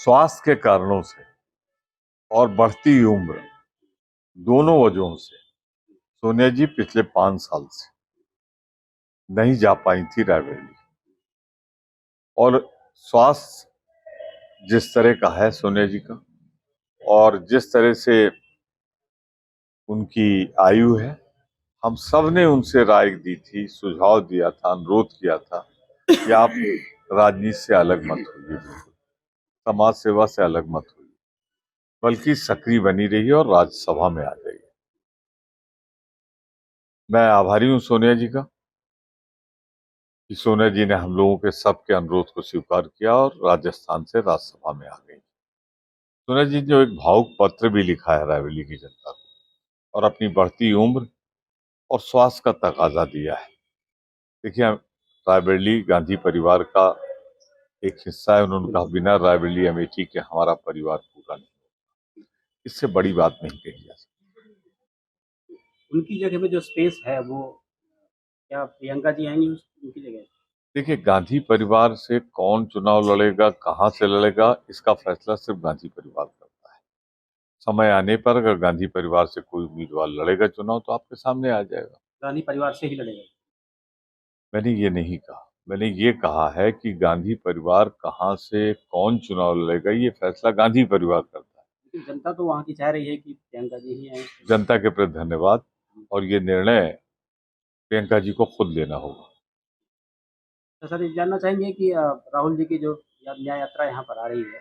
स्वास्थ्य के कारणों से और बढ़ती उम्र दोनों वजहों से सोनिया जी पिछले 5 साल से नहीं जा पाई थी रायबरेली। और स्वास्थ्य जिस तरह का है सोनिया जी का और जिस तरह से उनकी आयु है, हम सब ने उनसे राय दी थी, सुझाव दिया था, अनुरोध किया था कि आप राजनीति से अलग मत होइए, समाज सेवा से अलग मत होइए, बल्कि सक्रिय बनी रहिए और राज्यसभा में आ जाइए। मैं आभारी हूं सोनिया जी का कि सोनिया जी ने हम लोगों के सबके अनुरोध को स्वीकार किया और राजस्थान से राज्यसभा में आ गई। सोनिया जी ने एक भावुक पत्र भी लिखा है रायबरेली की जनता को और अपनी बढ़ती उम्र और स्वास्थ्य का तकाजा दिया है। देखिए, रायबरेली गांधी परिवार का एक हिस्सा है। उन्होंने कहा बिना रायबरेली अमेठी के हमारा परिवार पूरा नहीं। इससे बड़ी बात नहीं कही जा सकती। उनकी जगह पे जो स्पेस है वो क्या प्रियंका जी आएंगी उनकी जगह? देखिए, गांधी परिवार से कौन चुनाव लड़ेगा, कहां से लड़ेगा, इसका फैसला सिर्फ गांधी परिवार करता है। समय आने पर अगर गांधी परिवार से कोई उम्मीदवार लड़ेगा चुनाव तो आपके सामने आ जाएगा। गांधी परिवार से ही लड़ेगा? मैंने ये नहीं कहा। मैंने ये कहा है कि गांधी परिवार कहां से कौन चुनाव लड़ेगा ये फैसला गांधी परिवार करता है। लेकिन जनता तो वहाँ की चाह रही है कि प्रियंका जी ही आए। जनता के प्रति धन्यवाद, और ये निर्णय प्रियंका जी को खुद लेना होगा। तो सर ये जानना चाहेंगे कि राहुल जी की जो न्याय यात्रा यहाँ पर आ रही है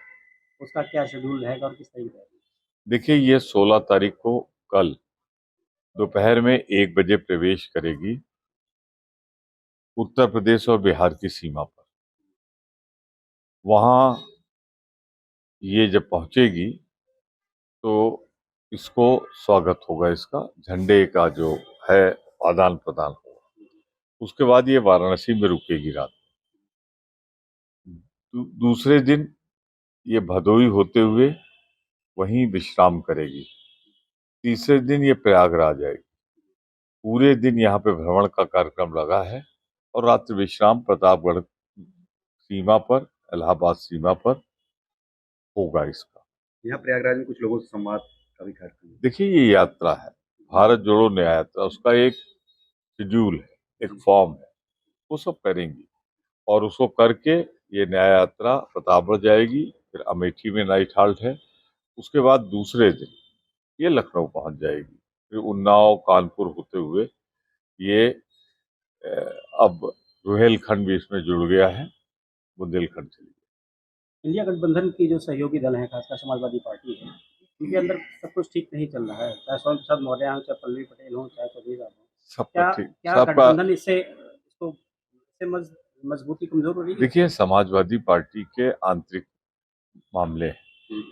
उसका क्या शेड्यूल रहेगा और किस तरीके रहेगा? देखिए, ये 16 तारीख को कल दोपहर में 1 बजे प्रवेश करेगी उत्तर प्रदेश और बिहार की सीमा पर। वहां ये जब पहुंचेगी तो इसको स्वागत होगा, इसका झंडे का जो है आदान प्रदान होगा। उसके बाद ये वाराणसी में रुकेगी रात। दूसरे दिन ये भदोही होते हुए वहीं विश्राम करेगी। तीसरे दिन ये प्रयागराज आएगी। पूरे दिन यहाँ पे भ्रमण का कार्यक्रम लगा है और रात्रि विश्राम प्रतापगढ़ सीमा पर, इलाहाबाद सीमा पर होगा इसका। यहाँ प्रयागराज में कुछ लोगों से संवाद का भी कार्यक्रम। देखिए, ये यात्रा है भारत जोड़ो न्याय यात्रा, उसका एक शेड्यूल है, एक फॉर्म है, वो सब करेंगी और उसको करके ये न्याय यात्रा प्रतापगढ़ जाएगी। फिर अमेठी में नाइट हाल्ट है। उसके बाद दूसरे दिन ये लखनऊ पहुंच जाएगी। फिर उन्नाव, कानपुर होते हुए ये अब रुहेलखंड भी इसमें जुड़ गया है, बुंदेलखंड चली गई। इंडिया गठबंधन की जो सहयोगी दल है खासकर समाजवादी पार्टी है, उनके अंदर सब कुछ ठीक नहीं चल रहा है, चाहे स्वामी प्रसाद मौर्य हों, चाहे पल्लवी पटेल हों, चाहे चौधरी साहब हों। सबका ठीक, क्या सबका। गठबंधन इससे मजबूती कमजोर हो रही है? देखिए, समाजवादी पार्टी के आंतरिक मामले हैं,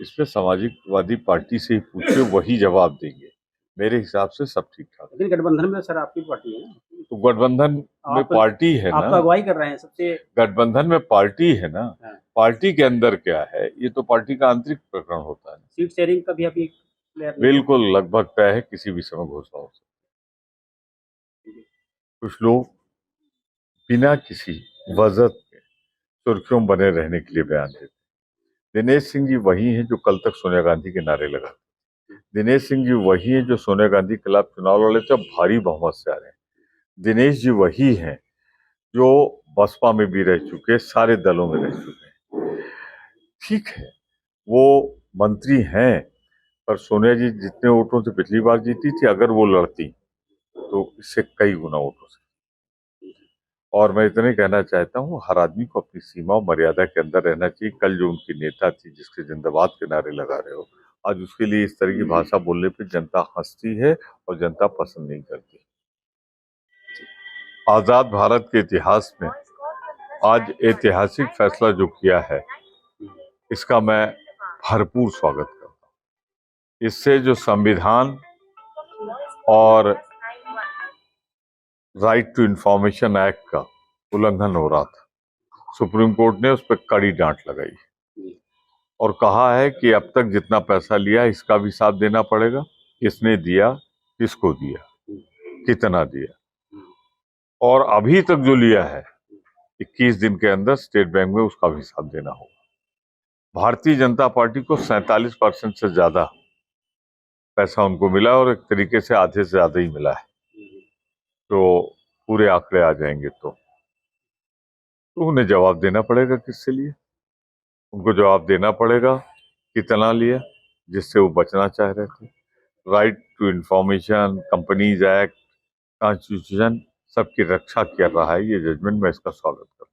इसमें समाजवादी पार्टी से ही पूछे, वही जवाब देंगे। मेरे हिसाब से सब ठीक ठाक। लेकिन गठबंधन में सर आपकी पार्टी है ना, तो गठबंधन में पार्टी है ना, आप तो अगुवाई कर रहे हैं सबसे। गठबंधन में पार्टी है ना, पार्टी के अंदर क्या है ये तो पार्टी का आंतरिक प्रकरण होता है। सीट शेयरिंग का भी अभी बिल्कुल लगभग तय है, किसी भी समय घोषणा हो सकती है। कुछ लोग बिना किसी वजह के सुर्खियों में बने रहने के लिए बयान देते। दिनेश सिंह जी वही हैं जो कल तक सोनिया गांधी के नारे लगाते। दिनेश सिंह जी वही हैं जो सोनिया गांधी के खिलाफ चुनाव लड़े थे, भारी बहुमत से आ रहे हैं। दिनेश जी वही हैं जो बसपा में भी रह चुके, सारे दलों में रह चुके हैं। ठीक है, वो मंत्री हैं, पर सोनिया जी जितने वोटों से पिछली बार जीती थी, अगर वो लड़ती तो इससे कई गुना वोटों से। और मैं इतने कहना चाहता हूँ, हर आदमी को अपनी सीमा और मर्यादा के अंदर रहना चाहिए। कल जो उनकी नेता थी जिसके जिंदाबाद के नारे लगा रहे हो, आज उसके लिए इस तरह की भाषा बोलने पे जनता हंसती है और जनता पसंद नहीं करती। आजाद भारत के इतिहास में आज ऐतिहासिक फैसला जो किया है, इसका मैं भरपूर स्वागत करता हूँ। इससे जो संविधान और राइट टू इंफॉर्मेशन एक्ट का उल्लंघन हो रहा था, सुप्रीम कोर्ट ने उस पर कड़ी डांट लगाई और कहा है कि अब तक जितना पैसा लिया इसका भी हिसाब देना पड़ेगा, किसने दिया, किसको दिया, कितना दिया, और अभी तक जो लिया है 21 दिन के अंदर स्टेट बैंक में उसका भी हिसाब देना होगा। भारतीय जनता पार्टी को 47% से ज्यादा पैसा उनको मिला और एक तरीके से आधे से ज्यादा ही मिला है। तो पूरे आंकड़े आ जाएंगे तो उन्हें जवाब देना पड़ेगा किससे लिए, उनको जवाब देना पड़ेगा कितना लिया, जिससे वो बचना चाह रहे थे। Right to information, companies act, constitution सबकी रक्षा कर रहा है ये जजमेंट। मैं इसका स्वागत करता हूं।